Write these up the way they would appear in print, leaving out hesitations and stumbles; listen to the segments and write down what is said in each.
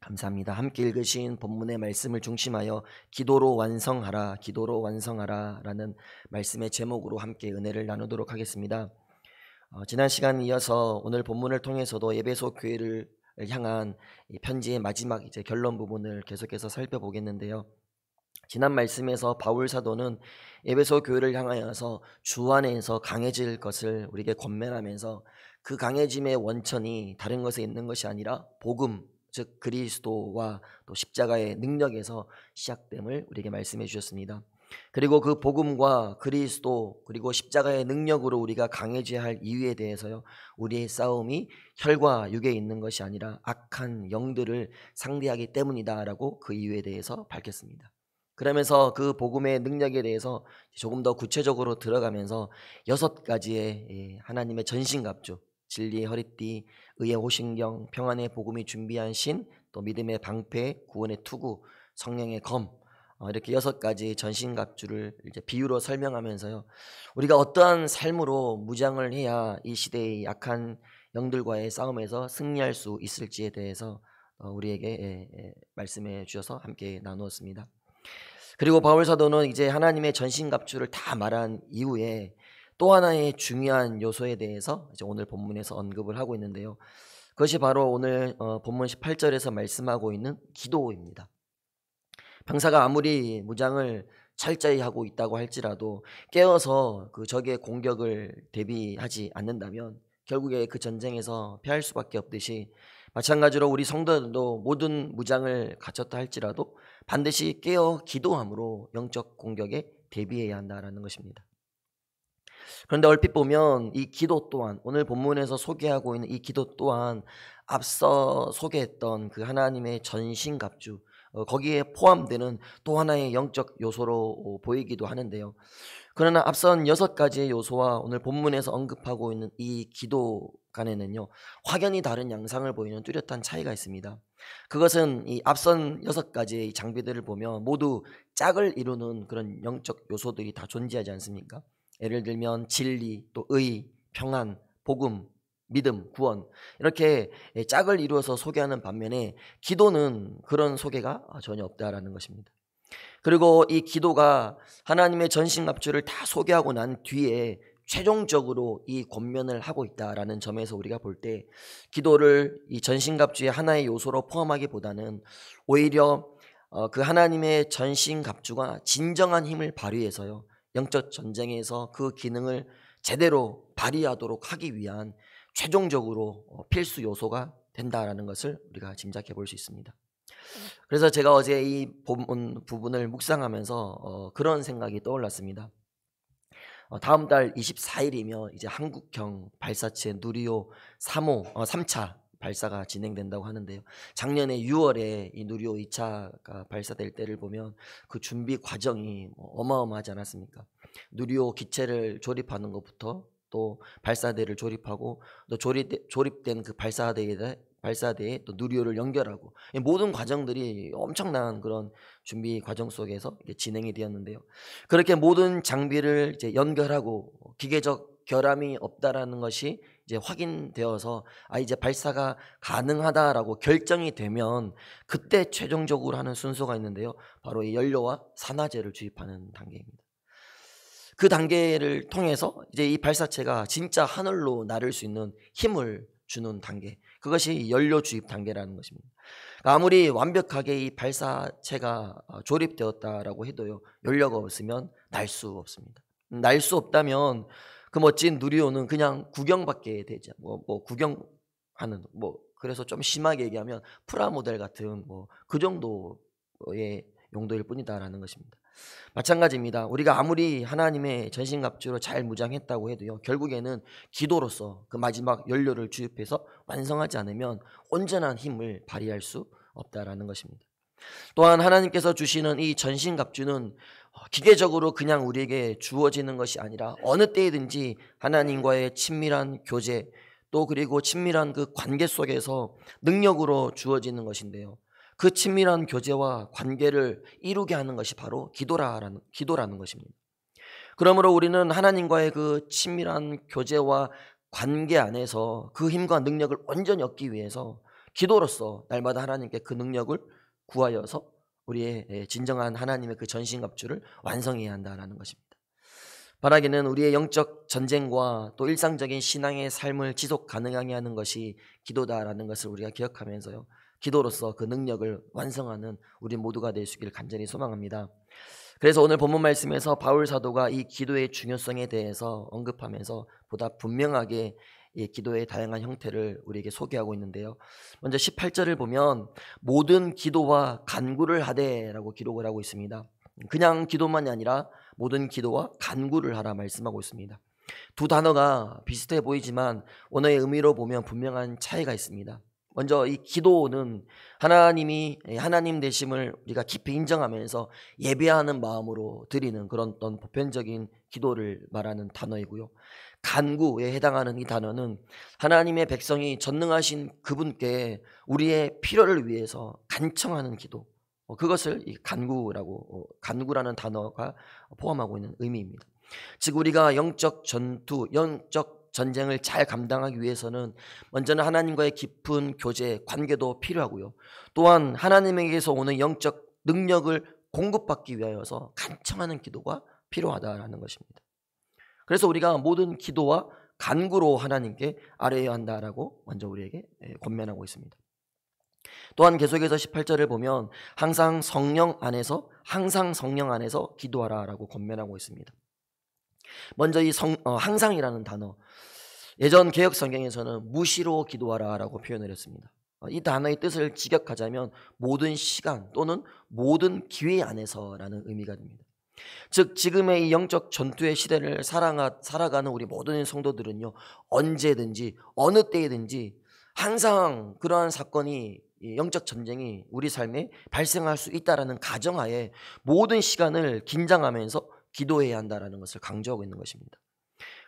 감사합니다. 함께 읽으신 본문의 말씀을 중심하여 기도로 완성하라, 기도로 완성하라 라는 말씀의 제목으로 함께 은혜를 나누도록 하겠습니다. 지난 시간 이어서 오늘 본문을 통해서도 에베소 교회를 향한 이 편지의 마지막 결론 부분을 계속해서 살펴보겠는데요. 지난 말씀에서 바울 사도는 에베소 교회를 향하여서 주 안에서 강해질 것을 우리에게 권면하면서 그 강해짐의 원천이 다른 것에 있는 것이 아니라 복음, 즉 그리스도와 또 십자가의 능력에서 시작됨을 우리에게 말씀해 주셨습니다. 그리고 그 복음과 그리스도 그리고 십자가의 능력으로 우리가 강해져야 할 이유에 대해서요, 우리의 싸움이 혈과 육에 있는 것이 아니라 악한 영들을 상대하기 때문이다라고 그 이유에 대해서 밝혔습니다. 그러면서 그 복음의 능력에 대해서 조금 더 구체적으로 들어가면서 6가지의 하나님의 전신갑주, 진리의 허리띠, 의의 호신경, 평안의 복음이 준비한 신, 또 믿음의 방패, 구원의 투구, 성령의 검, 이렇게 6가지 전신갑주를 이제 비유로 설명하면서요, 우리가 어떠한 삶으로 무장을 해야 이 시대의 약한 영들과의 싸움에서 승리할 수 있을지에 대해서 우리에게 말씀해 주셔서 함께 나누었습니다. 그리고 바울 사도는 이제 하나님의 전신갑주를 다 말한 이후에 또 하나의 중요한 요소에 대해서 이제 오늘 본문에서 언급을 하고 있는데요. 그것이 바로 오늘 본문 18절에서 말씀하고 있는 기도입니다. 병사가 아무리 무장을 철저히 하고 있다고 할지라도 깨어서 그 적의 공격을 대비하지 않는다면 결국에 그 전쟁에서 패할 수밖에 없듯이, 마찬가지로 우리 성도들도 모든 무장을 갖췄다 할지라도 반드시 깨어 기도함으로 영적 공격에 대비해야 한다라는 것입니다. 그런데 얼핏 보면 이 기도 또한, 오늘 본문에서 소개하고 있는 이 기도 또한 앞서 소개했던 그 하나님의 전신갑주, 거기에 포함되는 또 하나의 영적 요소로 보이기도 하는데요. 그러나 앞선 6가지의 요소와 오늘 본문에서 언급하고 있는 이 기도 간에는요, 확연히 다른 양상을 보이는 뚜렷한 차이가 있습니다. 그것은 이 앞선 6가지의 장비들을 보면 모두 짝을 이루는 그런 영적 요소들이 다 존재하지 않습니까? 예를 들면 진리, 또 의, 평안, 복음, 믿음, 구원, 이렇게 짝을 이루어서 소개하는 반면에 기도는 그런 소개가 전혀 없다라는 것입니다. 그리고 이 기도가 하나님의 전신갑주를 다 소개하고 난 뒤에 최종적으로 이 권면을 하고 있다라는 점에서 우리가 볼 때 기도를 이 전신갑주의 하나의 요소로 포함하기보다는 오히려 그 하나님의 전신갑주가 진정한 힘을 발휘해서요, 영적 전쟁에서 그 기능을 제대로 발휘하도록 하기 위한 최종적으로 필수 요소가 된다라는 것을 우리가 짐작해 볼 수 있습니다. 그래서 제가 어제 이 본문 부분을 묵상하면서 그런 생각이 떠올랐습니다. 다음 달 24일이면 이제 한국형 발사체 누리호 3차 발사가 진행된다고 하는데요. 작년에 6월에 이 누리호 2차가 발사될 때를 보면 그 준비 과정이 어마어마하지 않았습니까? 누리호 기체를 조립하는 것부터 또 발사대를 조립하고 또 조립된 그 발사대에 또 누리호를 연결하고, 이 모든 과정들이 엄청난 그런 준비 과정 속에서 진행이 되었는데요. 그렇게 모든 장비를 이제 연결하고 기계적 결함이 없다라는 것이 이제 확인되어서 이제 발사가 가능하다라고 결정이 되면 그때 최종적으로 하는 순서가 있는데요. 바로 이 연료와 산화제를 주입하는 단계입니다. 그 단계를 통해서 이제 이 발사체가 진짜 하늘로 나를 수 있는 힘을 주는 단계, 그것이 연료 주입 단계라는 것입니다. 아무리 완벽하게 이 발사체가 조립되었다라고 해도요, 연료가 없으면 날 수 없습니다. 날 수 없다면 그 멋진 누리호는 그냥 구경밖에 되지, 구경하는, 그래서 좀 심하게 얘기하면 프라모델 같은 그 정도의 용도일 뿐이다라는 것입니다. 마찬가지입니다. 우리가 아무리 하나님의 전신갑주로 잘 무장했다고 해도요, 결국에는 기도로서 그 마지막 연료를 주입해서 완성하지 않으면 온전한 힘을 발휘할 수 없다라는 것입니다. 또한 하나님께서 주시는 이 전신갑주는 기계적으로 그냥 우리에게 주어지는 것이 아니라 어느 때이든지 하나님과의 친밀한 교제, 또 그리고 친밀한 그 관계 속에서 능력으로 주어지는 것인데요, 그 친밀한 교제와 관계를 이루게 하는 것이 바로 기도라는 것입니다. 그러므로 우리는 하나님과의 그 친밀한 교제와 관계 안에서 그 힘과 능력을 온전히 얻기 위해서 기도로서 날마다 하나님께 그 능력을 구하여서 우리의 진정한 하나님의 그 전신갑주를 완성해야 한다라는 것입니다. 바라기는 우리의 영적 전쟁과 또 일상적인 신앙의 삶을 지속 가능하게 하는 것이 기도다라는 것을 우리가 기억하면서요, 기도로서 그 능력을 완성하는 우리 모두가 될 수 있기를 간절히 소망합니다. 그래서 오늘 본문 말씀에서 바울 사도가 이 기도의 중요성에 대해서 언급하면서 보다 분명하게 이 기도의 다양한 형태를 우리에게 소개하고 있는데요, 먼저 18절을 보면 모든 기도와 간구를 하되라고 기록을 하고 있습니다. 그냥 기도만이 아니라 모든 기도와 간구를 하라 말씀하고 있습니다. 두 단어가 비슷해 보이지만 원어의 의미로 보면 분명한 차이가 있습니다. 먼저 이 기도는 하나님이 하나님 되심을 우리가 깊이 인정하면서 예배하는 마음으로 드리는 그런 어떤 보편적인 기도를 말하는 단어이고요, 간구에 해당하는 이 단어는 하나님의 백성이 전능하신 그분께 우리의 필요를 위해서 간청하는 기도, 그것을 이 간구라는 단어가 포함하고 있는 의미입니다. 즉 우리가 영적 전투, 영적 전쟁을 잘 감당하기 위해서는 먼저는 하나님과의 깊은 교제, 관계도 필요하고요, 또한 하나님에게서 오는 영적 능력을 공급받기 위하여서 간청하는 기도가 필요하다라는 것입니다. 그래서 우리가 모든 기도와 간구로 하나님께 아뢰어야 한다라고 먼저 우리에게 권면하고 있습니다. 또한 계속해서 18절을 보면 항상 성령 안에서 기도하라라고 권면하고 있습니다. 먼저 이 항상이라는 단어, 예전 개역 성경에서는 무시로 기도하라라고 표현을 했습니다. 이 단어의 뜻을 직역하자면 모든 시간 또는 모든 기회 안에서라는 의미가 됩니다. 즉 지금의 이 영적 전투의 시대를 살아가는 우리 모든 성도들은요, 언제든지 어느 때이든지 항상 그러한 사건이, 영적 전쟁이 우리 삶에 발생할 수 있다라는 가정하에 모든 시간을 긴장하면서 기도해야 한다라는 것을 강조하고 있는 것입니다.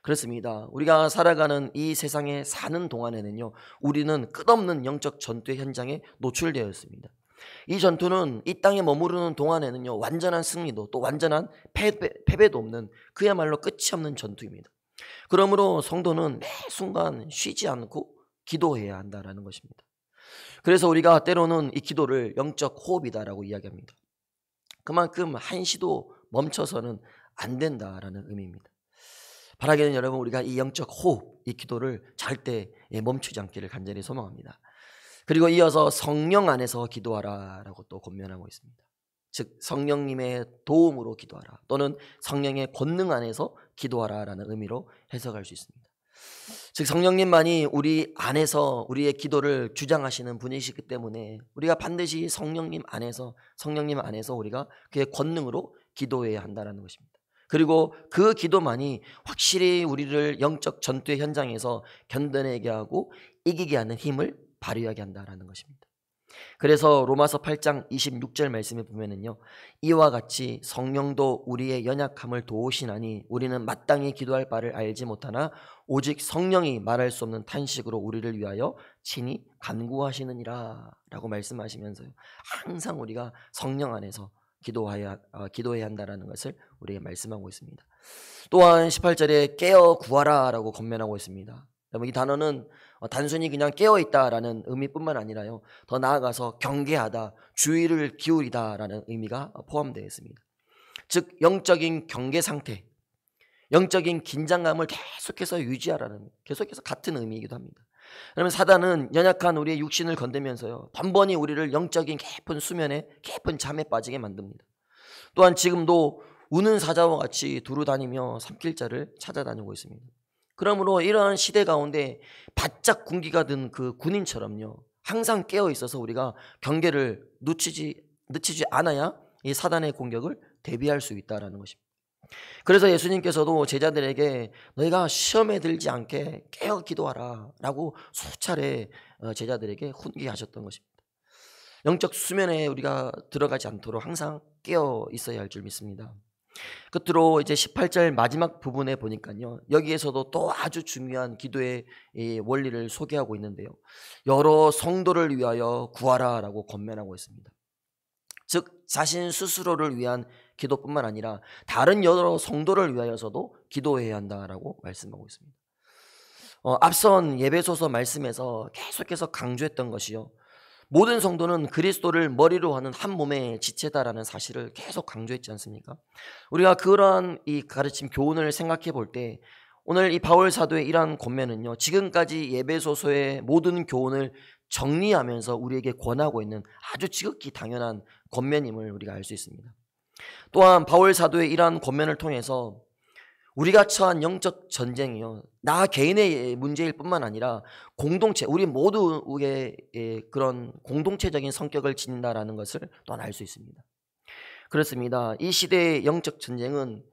그렇습니다. 우리가 살아가는 이 세상에 사는 동안에는요, 우리는 끝없는 영적 전투의 현장에 노출되어 있습니다. 이 전투는 이 땅에 머무르는 동안에는요, 완전한 승리도 또 완전한 패배도 없는 그야말로 끝이 없는 전투입니다. 그러므로 성도는 매 순간 쉬지 않고 기도해야 한다라는 것입니다. 그래서 우리가 때로는 이 기도를 영적 호흡이다라고 이야기합니다. 그만큼 한시도 멈춰서는 안 된다라는 의미입니다. 바라기는 여러분, 우리가 이 영적 호흡, 이 기도를 절대 멈추지 않기를 간절히 소망합니다. 그리고 이어서 성령 안에서 기도하라라고 또 권면하고 있습니다. 즉 성령님의 도움으로 기도하라 또는 성령의 권능 안에서 기도하라라는 의미로 해석할 수 있습니다. 즉 성령님만이 우리 안에서 우리의 기도를 주장하시는 분이시기 때문에 우리가 반드시 성령님 안에서 우리가 그의 권능으로 기도해야 한다는 것입니다. 그리고 그 기도만이 확실히 우리를 영적 전투의 현장에서 견뎌내게 하고 이기게 하는 힘을 발휘하게 한다는 것입니다. 그래서 로마서 8장 26절 말씀에 보면은요, 이와 같이 성령도 우리의 연약함을 도우시나니 우리는 마땅히 기도할 바를 알지 못하나 오직 성령이 말할 수 없는 탄식으로 우리를 위하여 친히 간구하시느니라 라고 말씀하시면서요, 항상 우리가 성령 안에서 기도해야 한다는 것을 우리에게 말씀하고 있습니다. 또한 18절에 깨어 구하라 라고 권면하고 있습니다. 이 단어는 단순히 그냥 깨어있다라는 의미뿐만 아니라요, 더 나아가서 경계하다, 주의를 기울이다라는 의미가 포함되어 있습니다. 즉 영적인 경계 상태, 영적인 긴장감을 계속해서 유지하라는, 계속해서 같은 의미이기도 합니다. 그러면 사단은 연약한 우리의 육신을 건들면서요, 번번이 우리를 영적인 깊은 수면에, 깊은 잠에 빠지게 만듭니다. 또한 지금도 우는 사자와 같이 두루 다니며 삼킬자를 찾아다니고 있습니다. 그러므로 이러한 시대 가운데 바짝 군기가 든 그 군인처럼요, 항상 깨어 있어서 우리가 경계를 늦추지 않아야 이 사단의 공격을 대비할 수 있다라는 것입니다. 그래서 예수님께서도 제자들에게 너희가 시험에 들지 않게 깨어 기도하라 라고 수차례 제자들에게 훈계하셨던 것입니다. 영적 수면에 우리가 들어가지 않도록 항상 깨어 있어야 할 줄 믿습니다. 끝으로 이제 18절 마지막 부분에 보니까요, 여기에서도 또 아주 중요한 기도의 원리를 소개하고 있는데요, 여러 성도를 위하여 구하라 라고 권면하고 있습니다. 즉 자신 스스로를 위한 기도뿐만 아니라 다른 여러 성도를 위하여서도 기도해야 한다라고 말씀하고 있습니다. 앞선 예배소서 말씀에서 계속해서 강조했던 것이요, 모든 성도는 그리스도를 머리로 하는 한 몸의 지체다라는 사실을 계속 강조했지 않습니까? 우리가 그러한 이 가르침 교훈을 생각해 볼 때 오늘 이 바울 사도의 이러한 권면은요, 지금까지 예배소서의 모든 교훈을 정리하면서 우리에게 권하고 있는 아주 지극히 당연한 권면임을 우리가 알 수 있습니다. 또한 바울 사도의 이러한 권면을 통해서 우리가 처한 영적 전쟁이요, 나 개인의 문제일 뿐만 아니라 공동체, 우리 모두의 그런 공동체적인 성격을 지닌다라는 것을 또한 알 수 있습니다. 그렇습니다. 이 시대의 영적 전쟁은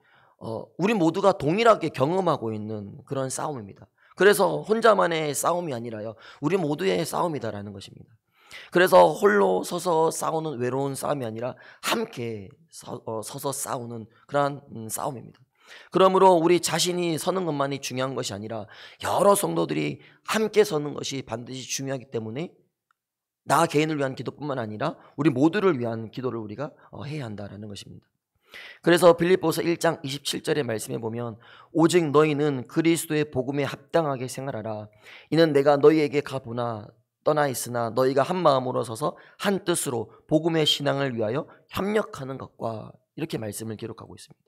우리 모두가 동일하게 경험하고 있는 그런 싸움입니다. 그래서 혼자만의 싸움이 아니라요, 우리 모두의 싸움이다라는 것입니다. 그래서 홀로 서서 싸우는 외로운 싸움이 아니라 함께 서서 싸우는 그러한 싸움입니다. 그러므로 우리 자신이 서는 것만이 중요한 것이 아니라 여러 성도들이 함께 서는 것이 반드시 중요하기 때문에 나 개인을 위한 기도뿐만 아니라 우리 모두를 위한 기도를 우리가 해야 한다라는 것입니다. 그래서 빌립보서 1장 27절의 말씀에 보면 오직 너희는 그리스도의 복음에 합당하게 생활하라. 이는 내가 너희에게 가보나 떠나 있으나 너희가 한 마음으로 서서 한 뜻으로 복음의 신앙을 위하여 협력하는 것과, 이렇게 말씀을 기록하고 있습니다.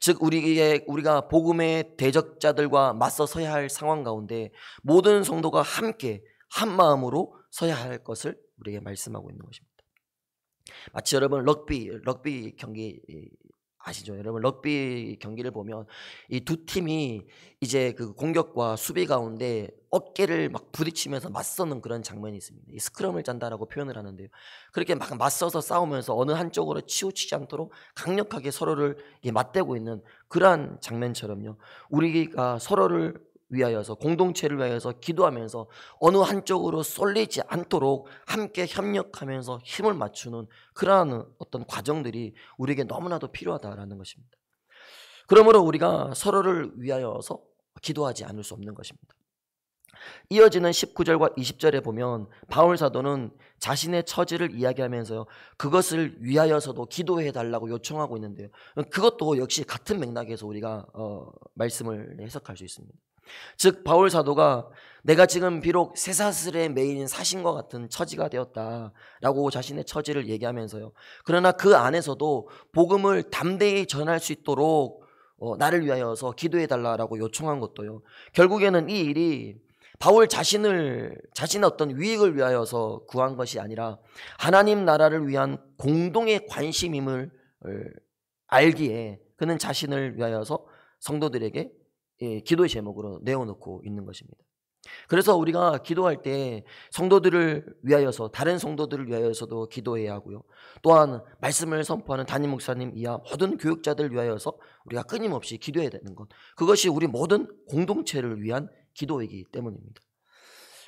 즉 우리가 복음의 대적자들과 맞서 서야 할 상황 가운데 모든 성도가 함께 한 마음으로 서야 할 것을 우리에게 말씀하고 있는 것입니다. 마치 여러분 럭비 경기 아시죠? 여러분 럭비 경기를 보면 이 두 팀이 이제 그 공격과 수비 가운데 어깨를 막 부딪히면서 맞서는 그런 장면이 있습니다. 이 스크럼을 짠다라고 표현을 하는데요. 그렇게 막 맞서서 싸우면서 어느 한쪽으로 치우치지 않도록 강력하게 서로를 맞대고 있는 그러한 장면처럼요, 우리가 서로를 위하여서, 공동체를 위하여서 기도하면서 어느 한쪽으로 쏠리지 않도록 함께 협력하면서 힘을 맞추는 그러한 어떤 과정들이 우리에게 너무나도 필요하다라는 것입니다. 그러므로 우리가 서로를 위하여서 기도하지 않을 수 없는 것입니다. 이어지는 19절과 20절에 보면 바울 사도는 자신의 처지를 이야기하면서 그것을 위하여서도 기도해 달라고 요청하고 있는데요, 그것도 역시 같은 맥락에서 우리가 말씀을 해석할 수 있습니다. 즉 바울 사도가 내가 지금 비록 쇠사슬에 매인 사신과 같은 처지가 되었다라고 자신의 처지를 얘기하면서요, 그러나 그 안에서도 복음을 담대히 전할 수 있도록 나를 위하여서 기도해 달라고 요청한 것도요, 결국에는 이 일이 바울 자신의 어떤 유익을 위하여서 구한 것이 아니라 하나님 나라를 위한 공동의 관심임을 알기에 그는 자신을 위하여서 성도들에게 기도의 제목으로 내어놓고 있는 것입니다. 그래서 우리가 기도할 때 성도들을 위하여서, 다른 성도들을 위하여서도 기도해야 하고요, 또한 말씀을 선포하는 담임 목사님 이하 모든 교육자들을 위하여서 우리가 끊임없이 기도해야 되는 것, 그것이 우리 모든 공동체를 위한 기도이기 때문입니다.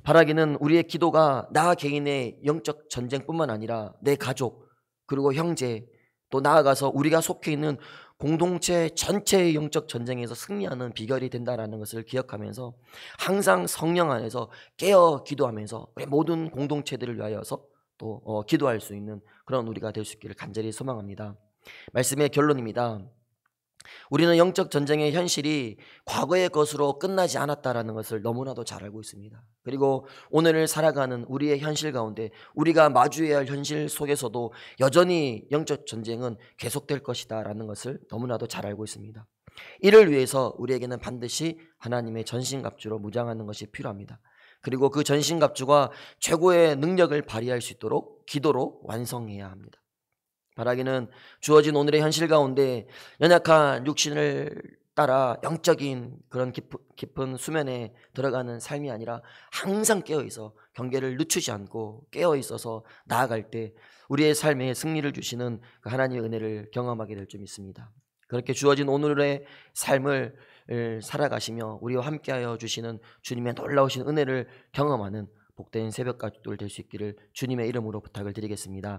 바라기는 우리의 기도가 나 개인의 영적 전쟁뿐만 아니라 내 가족, 그리고 형제, 또 나아가서 우리가 속해 있는 공동체 전체의 영적 전쟁에서 승리하는 비결이 된다는 것을 기억하면서 항상 성령 안에서 깨어 기도하면서 우리 모든 공동체들을 위하여서 또 기도할 수 있는 그런 우리가 될 수 있기를 간절히 소망합니다. 말씀의 결론입니다. 우리는 영적 전쟁의 현실이 과거의 것으로 끝나지 않았다라는 것을 너무나도 잘 알고 있습니다. 그리고 오늘을 살아가는 우리의 현실 가운데 우리가 마주해야 할 현실 속에서도 여전히 영적 전쟁은 계속될 것이다라는 것을 너무나도 잘 알고 있습니다. 이를 위해서 우리에게는 반드시 하나님의 전신갑주로 무장하는 것이 필요합니다. 그리고 그 전신갑주가 최고의 능력을 발휘할 수 있도록 기도로 완성해야 합니다. 바라기는 주어진 오늘의 현실 가운데 연약한 육신을 따라 영적인 그런 깊은 수면에 들어가는 삶이 아니라 항상 깨어있어 경계를 늦추지 않고 깨어있어서 나아갈 때 우리의 삶에 승리를 주시는 그 하나님의 은혜를 경험하게 될 줄 믿습니다. 그렇게 주어진 오늘의 삶을 살아가시며 우리와 함께하여 주시는 주님의 놀라우신 은혜를 경험하는 복된 새벽 가족들 될 수 있기를 주님의 이름으로 부탁을 드리겠습니다.